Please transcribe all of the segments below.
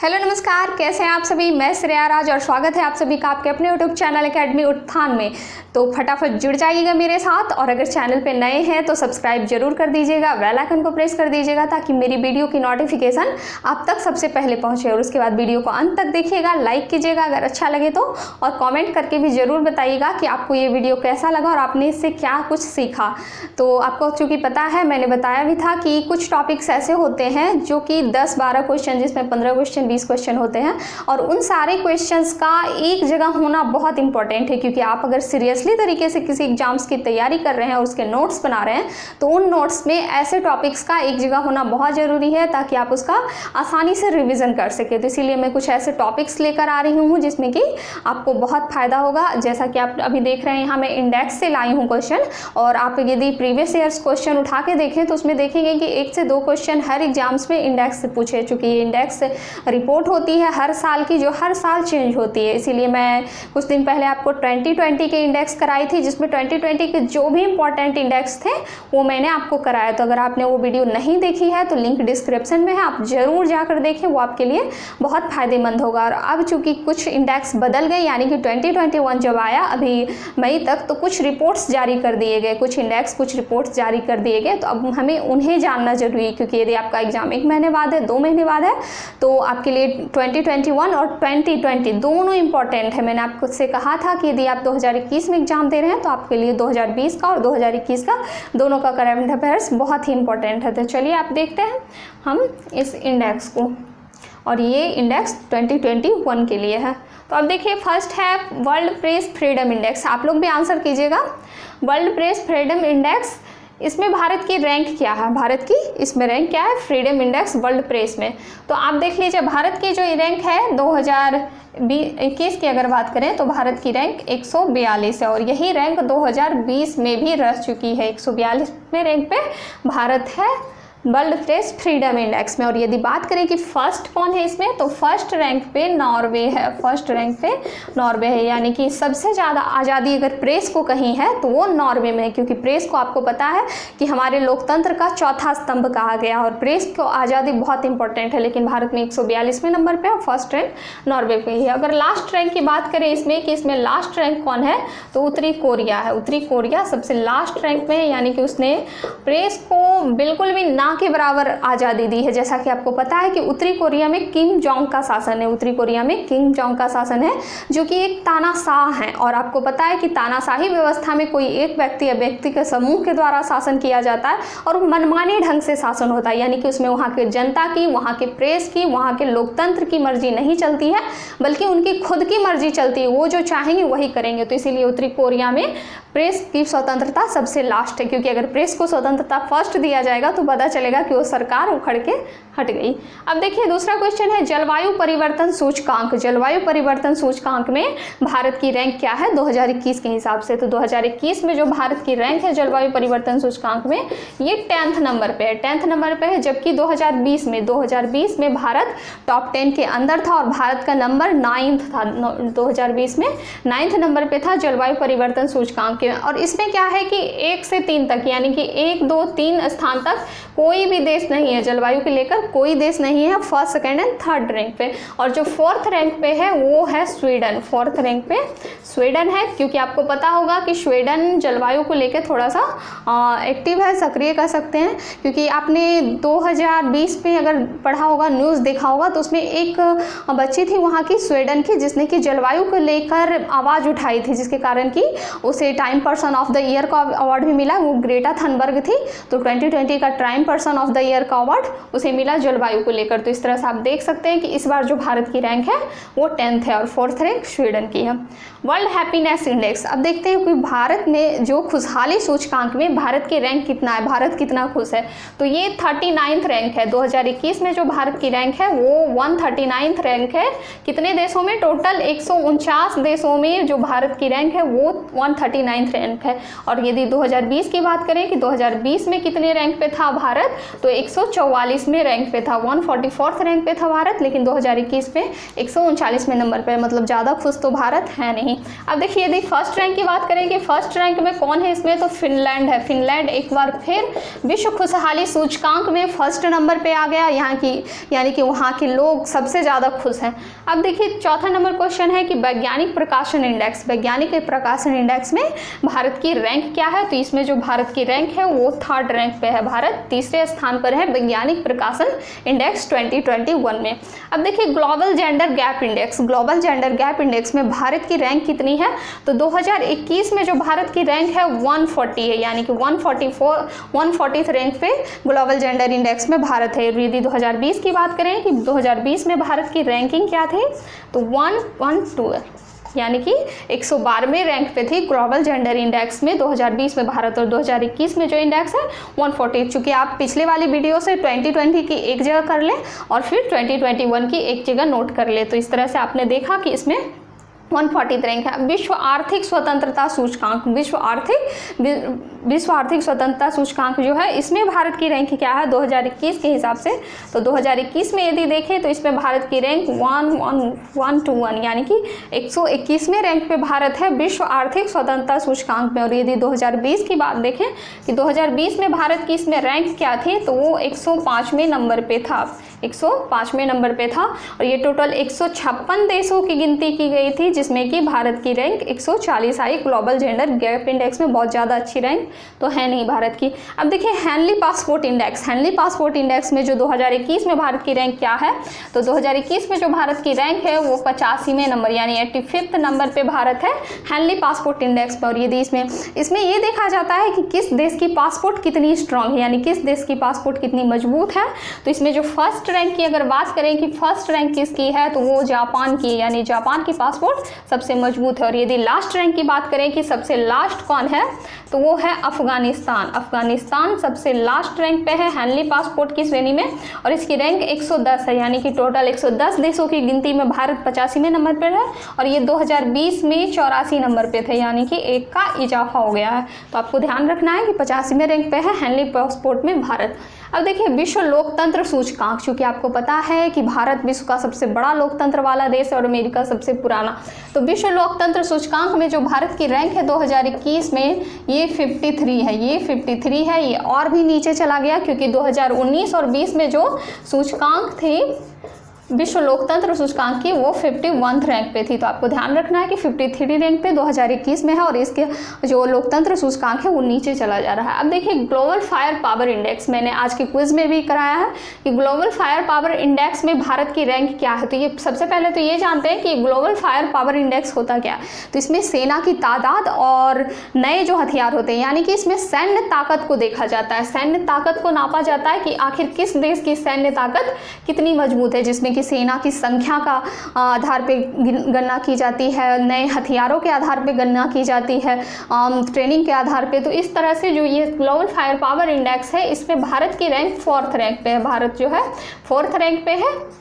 Hello नमस्कार, कैसे हैं आप सभी। मैं श्रेया राज और स्वागत है आप सभी का आपके अपने यूट्यूब चैनल एकेडमी उत्थान में। तो फटाफट जुड़ जाइएगा मेरे साथ, और अगर चैनल पे नए हैं तो सब्सक्राइब जरूर कर दीजिएगा, बेल आइकन को प्रेस कर दीजिएगा ताकि मेरी वीडियो की नोटिफिकेशन आप तक सबसे पहले पहुंचे। और उसके बाद वीडियो को अंत तक देखिएगा, लाइक कीजिएगा अगर अच्छा लगे तो, और कॉमेंट करके भी ज़रूर बताइएगा कि आपको ये वीडियो कैसा लगा और आपने इससे क्या कुछ सीखा। तो आपको चूँकि पता है, मैंने बताया भी था कि कुछ टॉपिक्स ऐसे होते हैं जो कि 10-12 क्वेश्चन, जिसमें 15 क्वेश्चन 20 क्वेश्चन होते हैं, और उन सारे क्वेश्चंस का एक जगह होना बहुत इंपॉर्टेंट है। क्योंकि आप अगर सीरियसली तरीके से किसी एग्जाम्स की तैयारी कर रहे हैं और उसके नोट्स बना रहे हैं, तो उन नोट्स में ऐसे टॉपिक्स का एक जगह होना बहुत ज़रूरी है ताकि आप उसका आसानी से रिविज़न कर सके। तो इसीलिए मैं कुछ ऐसे टॉपिक्स लेकर आ रही हूँ जिसमें कि आपको बहुत फ़ायदा होगा। जैसा कि आप अभी देख रहे हैं, यहाँ मैं इंडेक्स से लाई हूँ क्वेश्चन, और आप यदि प्रीवियस ईयर्स क्वेश्चन उठा के देखें तो उसमें देखेंगे कि 1 से 2 क्वेश्चन हर एग्जाम्स में इंडेक्स से पूछे। चूँकि ये इंडेक्स रिपोर्ट होती है हर साल की, जो हर साल चेंज होती है। इसीलिए मैं कुछ दिन पहले आपको 2020 के इंडेक्स कराई थी, जिसमें 2020 के जो भी इंपॉर्टेंट इंडेक्स थे वो मैंने आपको कराया। तो अगर आपने वो वीडियो नहीं देखी है तो लिंक डिस्क्रिप्शन में है, आप ज़रूर जाकर देखें, वो आपके लिए बहुत फ़ायदेमंद होगा। और अब चूँकि कुछ इंडेक्स बदल गए, यानी कि 2021 जब आया अभी मई तक, तो कुछ रिपोर्ट्स जारी कर दिए गए, कुछ इंडेक्स कुछ रिपोर्ट्स जारी कर दिए गए। तो अब हमें उन्हें जानना जरूरी है, क्योंकि यदि आपका एग्जाम 1 महीने बाद है, 2 महीने बाद है, तो आपके लिए 2021 और 2020 दोनों इंपॉर्टेंट है। मैंने आपको से कहा था कि यदि आप 2021 में एग्जाम दे रहे हैं तो आपके लिए 2020 का और 2021 का दोनों का करंट अफेयर्स बहुत ही इंपॉर्टेंट है। तो चलिए आप देखते हैं हम इस इंडेक्स को, और ये इंडेक्स 2021 के लिए है। तो अब देखिए, फर्स्ट है वर्ल्ड प्रेस फ्रीडम इंडेक्स। आप लोग भी आंसर कीजिएगा। वर्ल्ड प्रेस फ्रीडम इंडेक्स, इसमें भारत की रैंक क्या है, भारत की इसमें रैंक क्या है फ्रीडम इंडेक्स वर्ल्ड प्रेस में। तो आप देख लीजिए, भारत की जो रैंक है 2021 की अगर बात करें तो भारत की रैंक 142 है, और यही रैंक 2020 में भी रह चुकी है। 142वें रैंक पे भारत है वर्ल्ड प्रेस फ्रीडम इंडेक्स में। और यदि बात करें कि फर्स्ट कौन है इसमें, तो फर्स्ट रैंक पे नॉर्वे है, फर्स्ट रैंक पे नॉर्वे है। यानी कि सबसे ज़्यादा आज़ादी अगर प्रेस को कहीं है तो वो नॉर्वे में है, क्योंकि प्रेस को आपको पता है कि हमारे लोकतंत्र का चौथा स्तंभ कहा गया, और प्रेस को आज़ादी बहुत इंपॉर्टेंट है। लेकिन भारत में 142वें नंबर पर, और फर्स्ट रैंक नॉर्वे पे ही है। अगर लास्ट रैंक की बात करें इसमें कि इसमें लास्ट रैंक कौन है, तो उत्तरी कोरिया है। उत्तरी कोरिया सबसे लास्ट रैंक में है, यानी कि उसने प्रेस को बिल्कुल भी ना के बराबर आज़ादी दी है। जैसा कि आपको पता है कि उत्तरी कोरिया में किम जोंग का शासन है, उत्तरी कोरिया में किम जोंग का शासन है, जो कि एक तानाशाह है। और आपको पता है कि तानाशाही व्यवस्था में कोई एक व्यक्ति या व्यक्ति के समूह के द्वारा शासन किया जाता है, और मनमाने ढंग से शासन होता है। यानी कि उसमें वहाँ के जनता की, वहाँ के प्रेस की, वहाँ के लोकतंत्र की मर्जी नहीं चलती है, बल्कि उनकी खुद की मर्जी चलती है। वो जो चाहेंगे वही करेंगे। तो इसीलिए उत्तरी कोरिया में प्रेस की स्वतंत्रता सबसे लास्ट है, क्योंकि अगर प्रेस को स्वतंत्रता फर्स्ट दिया जाएगा तो पता चलेगा कि वो सरकार उखड़ के हट गई। अब देखिए, दूसरा क्वेश्चन है जलवायु परिवर्तन सूचकांक। जलवायु परिवर्तन सूचकांक में भारत की रैंक क्या है 2021 के हिसाब से। तो 2021 में जो भारत की रैंक है जलवायु परिवर्तन सूचकांक में, ये 10th नंबर पे है, 10th नंबर पे है। जबकि 2020 में भारत टॉप 10 के अंदर था, और भारत का नंबर 9th था। 2020 में 9th नंबर पे था जलवायु परिवर्तन सूचकांक के। और इसमें क्या है कि 1 से 3 तक, यानी कि 1, 2, 3 स्थान तक कोई भी देश नहीं है, जलवायु के लेकर कोई देश नहीं है first, second and third rank पे। और जो 4th रैंक पे है वो है स्वीडन। 4th रैंक पे स्वीडन है, क्योंकि आपको पता होगा कि स्वीडन जलवायु को लेकर थोड़ा सा एक्टिव है, सक्रिय कह सकते हैं। क्योंकि आपने 2020 में अगर पढ़ा होगा, न्यूज़ देखा होगा, तो उसमें एक बच्ची थी वहाँ की, स्वीडन की, जिसने कि जलवायु को लेकर आवाज़ उठाई थी, जिसके कारण कि उसे time person of the year का अवार्ड भी मिला। वो ग्रेटा थनबर्ग थी। तो 2020 का time person of the year का अवार्ड उसे मिला जलवायु को लेकर। तो इस तरह से आप देख सकते हैं कि इस बार जो भारत की रैंक है वो 10th है, और 4th रैंक स्वीडन की है। वर्ल्ड हैप्पीनेस इंडेक्स, अब देखते हैं कि भारत में जो खुशहाली सूचकांक में भारत की रैंक कितना है, भारत कितना खुश है। तो ये 39th रैंक है। 2021 में जो भारत की रैंक है वो 139th रैंक है। कितने देशों में, टोटल 149 देशों में जो भारत की रैंक है वो 139th रैंक है। और यदि 2020 की बात करें कि 2020 में कितने रैंक पे था भारत, भारत, तो 144वें रैंक पे था, 144th रैंक पे था भारत, लेकिन 2021 में 139वें नंबर पे, मतलब ज़्यादा खुश तो भारत है नहीं। अब देखिए यदि फर्स्ट रैंक की बात करें कि फर्स्ट रैंक में कौन है इसमें, तो फिनलैंड है। फिनलैंड एक बार फिर विश्व खुशहाली सूचकांक में फर्स्ट नंबर पे आ गया, यहाँ की यानी कि वहाँ के लोग सबसे ज़्यादा खुश हैं। अब देखिए चौथा नंबर क्वेश्चन है कि वैज्ञानिक प्रकाशन इंडेक्स, वैज्ञानिक प्रकाशन इंडेक्स में भारत की रैंक क्या है, तो इसमें जो भारत की रैंक है वो 3rd रैंक पे है, भारत 3रे स्थान पर है वैज्ञानिक प्रकाशन इंडेक्स 2021 में। अब देखिए global gender gap index, global gender gap index में भारत की रैंक कितनी है, तो 2021 में जो भारत की रैंक है 140 है, यानी कि 140th रैंक पे ग्लोबल जेंडर इंडेक्स में भारत है। यदि 2020 की बात करें कि 2020 में भारत की रैंकिंग क्या थी, तो 112 है, यानी कि 112वें रैंक पे थी ग्लोबल जेंडर इंडेक्स में 2020 में भारत, और 2021 में जो इंडेक्स है 140। चूँकि आप पिछले वाली वीडियो से 2020 की एक जगह कर लें और फिर 2021 की एक जगह नोट कर ले, तो इस तरह से आपने देखा कि इसमें 140 रैंक है। विश्व आर्थिक स्वतंत्रता सूचकांक, विश्व आर्थिक स्वतंत्रता सूचकांक जो है इसमें भारत की रैंक क्या है 2021 के हिसाब से, तो 2021 में यदि देखें तो इसमें भारत की रैंक 121 यानी कि 121वें रैंक पे भारत है विश्व आर्थिक स्वतंत्रता सूचकांक में। और यदि 2020 की बात देखें कि 2020 में भारत की इसमें रैंक क्या थी, तो वो 105वें नंबर पे था, 105वें नंबर पे था। और ये टोटल 156 देशों की गिनती की गई थी, जिसमें कि भारत की रैंक 140 आई। ग्लोबल जेंडर गैप इंडेक्स में बहुत ज़्यादा अच्छी रैंक तो है नहीं भारत की। अब देखिए Henley passport index, Henley passport index में जो 2021 में भारत की रैंक क्या है, तो 2021 में जो भारत की रैंक है वो 85वें नंबर यानी 85th नंबर पे भारत है हेनली पासपोर्ट इंडेक्स पर। और यदि इसमें ये देखा जाता है कि किस देश की पासपोर्ट कितनी स्ट्रांग है, यानी किस देश की पासपोर्ट कितनी मजबूत है, तो इसमें जो फर्स्ट रैंक की अगर बात करें कि फर्स्ट रैंक किसकी है, तो वो जापान की, यानी जापान की पासपोर्ट सबसे मजबूत है। और यदि लास्ट रैंक की बात करें कि सबसे लास्ट कौन है, तो वो है अफगानिस्तान। अफगानिस्तान सबसे लास्ट रैंक पे है हेनली पासपोर्ट की श्रेणी में, और इसकी रैंक 110 है, यानी कि टोटल 110 देशों की गिनती में भारत 85वें नंबर पर है, और ये 2020 में 84 नंबर पे थे, यानी कि एक का इजाफा हो गया है। तो आपको ध्यान रखना है कि 85वें रैंक पे है हेनली पासपोर्ट में भारत। अब देखिए विश्व लोकतंत्र सूचकांक, चूँकि आपको पता है कि भारत विश्व का सबसे बड़ा लोकतंत्र वाला देश है और अमेरिका सबसे पुराना, तो विश्व लोकतंत्र सूचकांक में जो भारत की रैंक है 2021 में ये 53 है, ये 53 है। ये और भी नीचे चला गया क्योंकि 2019 और 20 में जो सूचकांक थी विश्व लोकतंत्र सूचकांक की वो 51 रैंक पे थी। तो आपको ध्यान रखना है कि 53 रैंक पे 2021 में है और इसके जो लोकतंत्र सूचकांक है वो नीचे चला जा रहा है। अब देखिए ग्लोबल फायर पावर इंडेक्स, मैंने आज के क्विज में भी कराया है कि ग्लोबल फायर पावर इंडेक्स में भारत की रैंक क्या है। तो ये सबसे पहले तो ये जानते हैं कि ग्लोबल फायर पावर इंडेक्स होता क्या है। तो इसमें सेना की तादाद और नए जो हथियार होते हैं, यानी कि इसमें सैन्य ताकत को देखा जाता है, सैन्य ताकत को नापा जाता है कि आखिर किस देश की सैन्य ताकत कितनी मजबूत है, जिसमें सेना की संख्या का आधार पे गणना की जाती है, नए हथियारों के आधार पे गणना की जाती है, ट्रेनिंग के आधार पे। तो इस तरह से जो ये ग्लोबल फायर पावर इंडेक्स है इसमें भारत की रैंक 4th रैंक पे है, भारत जो है 4th रैंक पे है।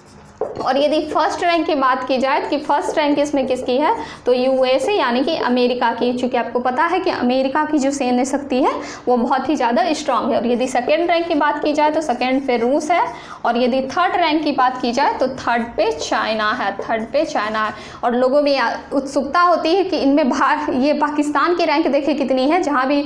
और यदि फर्स्ट रैंक की बात की जाए कि फर्स्ट रैंक इसमें किसकी है, तो यूएसए यानी कि अमेरिका की, चूँकि आपको पता है कि अमेरिका की जो सैन्य शक्ति है वो बहुत ही ज़्यादा स्ट्रांग है। और यदि सेकेंड रैंक की बात की जाए तो सेकेंड पे रूस है, और यदि थर्ड रैंक की बात की जाए तो थर्ड पे चाइना है, थर्ड पे चाइना है। और लोगों में उत्सुकता होती है कि इनमें ये पाकिस्तान की रैंक देखे कितनी है, जहाँ भी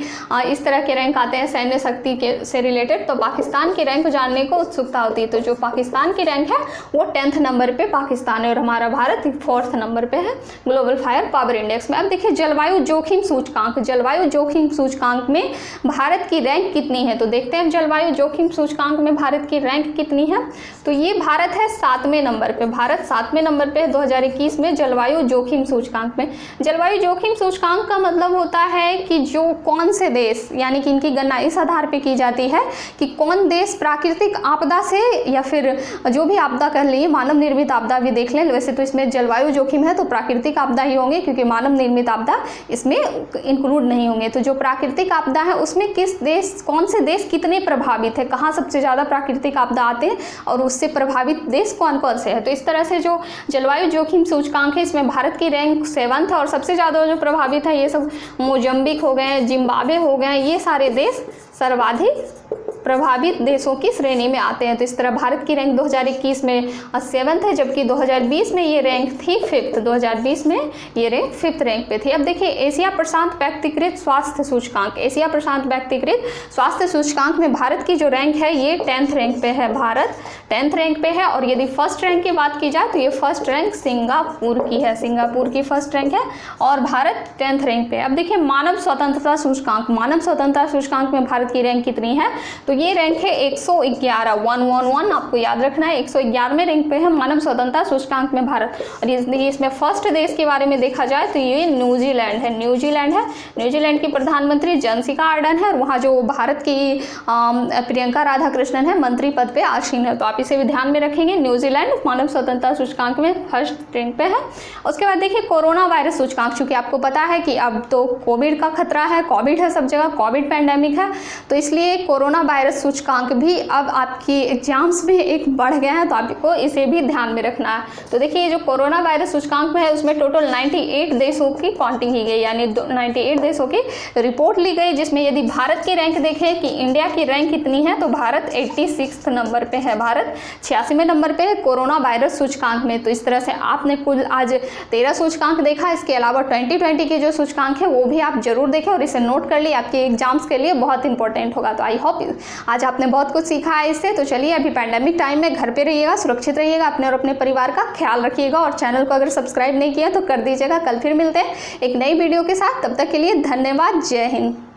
इस तरह के रैंक आते हैं सैन्य शक्ति के से रिलेटेड, तो पाकिस्तान की रैंक जानने को उत्सुकता होती है। तो जो पाकिस्तान की रैंक है वो 10th नंबर पे पाकिस्तान है, और हमारा भारत 4th नंबर पे है ग्लोबल फायर पावर इंडेक्स में। अब देखिए जलवायु जोखिम सूचकांक, जलवायु जोखिम सूचकांक में भारत की रैंक कितनी है, तो देखते हैं जलवायु जोखिम सूचकांक में भारत की रैंक कितनी है। तो ये भारत है 7वें नंबर पे, भारत 7वें नंबर पे 2021 में जलवायु जोखिम सूचकांक में। जलवायु जोखिम सूचकांक का मतलब होता है कि जो कौन से देश, यानी कि इनकी गणना इस आधार पे की जाती है कि कौन देश प्राकृतिक आपदा से या फिर जो भी आपदा कह लिए, मानव निर्मित आपदा भी देख लें, वैसे तो इसमें जलवायु जोखिम है तो प्राकृतिक आपदा ही होंगे क्योंकि मानव निर्मित आपदा इसमें इंक्लूड नहीं होंगे। तो जो प्राकृतिक आपदा है उसमें किस देश, कौन से देश कितने प्रभावित है, कहाँ सबसे ज़्यादा प्राकृतिक आपदा आते हैं और उससे प्रभावित देश कौन कौन से हैं। तो इस तरह से जो जलवायु जोखिम सूचकांक है इसमें भारत की रैंक 7th है, और सबसे ज़्यादा जो प्रभावित है ये सब मोजम्बिक हो गए, जिम्बाब्वे हो गए, ये सारे देश सर्वाधिक प्रभावित देशों की श्रेणी में आते हैं। तो इस तरह भारत की रैंक 2021 में 7th है, जबकि 2020 में ये रैंक थी 5th। 2020 में ये रैंक 5th रैंक पे थी। अब देखिए एशिया प्रशांत व्यक्तिगत स्वास्थ्य सूचकांक, एशिया प्रशांत व्यक्तिगत स्वास्थ्य सूचकांक में भारत की जो रैंक है ये 10th रैंक पे है। भारत 10th रैंक पे है। और यदि फर्स्ट रैंक की बात की जाए तो ये फर्स्ट रैंक सिंगापुर की है, सिंगापुर की फर्स्ट रैंक है और भारत 10th रैंक पे है। अब देखिए मानव स्वतंत्रता सूचकांक, मानव स्वतंत्रता सूचकांक में भारत की रैंक कितनी है, तो ये रैंक है 111, 111 आपको याद रखना है, 111वें रैंक पे है मानव स्वतंत्रता सूचकांक में भारत। और इसमें फर्स्ट देश के बारे में देखा जाए तो ये न्यूजीलैंड है, न्यूजीलैंड है। न्यूजीलैंड की प्रधानमंत्री जसिका आर्डर्न है और वहाँ जो भारत की प्रियंका राधाकृष्णन है मंत्री पद पे आसीन है। तो आप इसे भी ध्यान में रखेंगे। न्यूजीलैंड मानव स्वतंत्रता सूचकांक में फर्स्ट रैंक पे है। उसके बाद देखिए कोरोना वायरस सूचकांक, चूंकि आपको पता है कि अब तो कोविड का खतरा है, कोविड है सब जगह, कोविड पैंडेमिक है, तो इसलिए कोरोना वायरस सूचकांक भी अब आपकी एग्जाम्स में एक बढ़ गए हैं, तो आपको इसे भी ध्यान में रखना है। तो देखिए जो कोरोना वायरस सूचकांक में है उसमें टोटल 98 देशों की काउंटिंग की गई, यानी 98 देशों की रिपोर्ट ली गई, जिसमें यदि भारत की रैंक देखें कि इंडिया की रैंक कितनी है तो भारत 86 नंबर पे है, भारत 86वें नंबर पे है कोरोना वायरस सूचकांक में। तो इस तरह से आपने कुल आज 13 सूचकांक देखा। इसके अलावा 2020 के जो सूचकांक है वो भी आप जरूर देखें और इसे नोट कर लिए, आपके एग्जाम्स के लिए बहुत इंपॉर्टेंट होगा। तो आई होप आज आपने बहुत कुछ सीखा है इससे। तो चलिए अभी पैंडेमिक टाइम में घर पे रहिएगा, सुरक्षित रहिएगा, अपने और अपने परिवार का ख्याल रखिएगा और चैनल को अगर सब्सक्राइब नहीं किया तो कर दीजिएगा। कल फिर मिलते हैं एक नई वीडियो के साथ, तब तक के लिए धन्यवाद। जय हिंद।